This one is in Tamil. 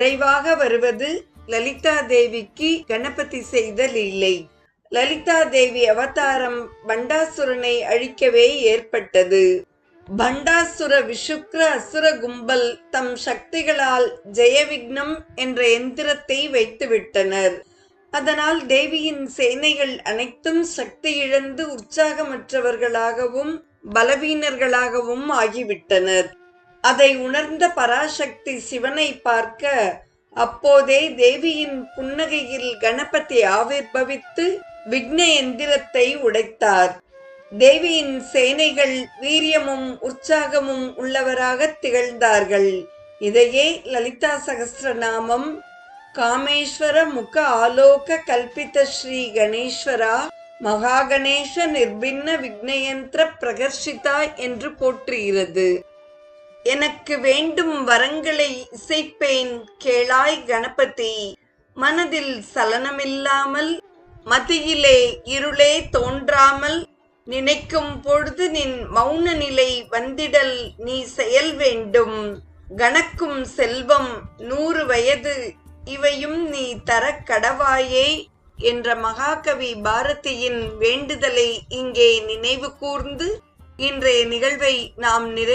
நிறைவாக வருவது லலிதா தேவிக்கு கணபதி செய்த லீலை. லலிதா தேவி அவதாரம் பண்டாசுரனை அழிக்கவே ஏற்பட்டது. பண்டாசுர விஷுக்ர அசுர கும்பல் தம் சக்திகளால் ஜெயவிக்னம் என்ற எந்திரத்தை வைத்துவிட்டனர். அதனால் தேவியின் சேனைகள் அனைத்தும் சக்தி இழந்து உற்சாகமற்றவர்களாகவும் பலவீனர்களாகவும் ஆகிவிட்டனர். அதை உணர்ந்த பராசக்தி சிவனை பார்க்க, அப்போதே தேவியின் புன்னகையில் கணபதி ஆவிர்பவித்து விக்ன எந்திரத்தை உடைத்தார். தேவியின் சேனைகள் வீரியமும் உற்சாகமும் உள்ளவராக திகழ்ந்தார்கள். இதையே லலிதா சகஸ்ரநாமம் காமேஸ்வர முக ஆலோக கல்பித ஸ்ரீ கணேஸ்வரா மகாகணேஷ நிர்பின்ன விக்னயந்திர பிரகர்ஷிதா என்று போற்றுகிறது. எனக்கு வேண்டும் வரங்களை இசைப்பேன் கேளாய் கணபதி, மனதில் சலனமில்லாமல் மதியிலே இருளே தோன்றாமல் நினைக்கும் பொழுது நின் மௌன நிலை வந்திடல் நீ செயல் வேண்டும். கணக்கும் செல்வம் 100 வயது இவையும் நீ தர கடவாயே என்ற மகாகவி பாரதியின் வேண்டுதலை இங்கே நினைவு கூர்ந்து இன்றைய நிகழ்வை நாம் நிறைவு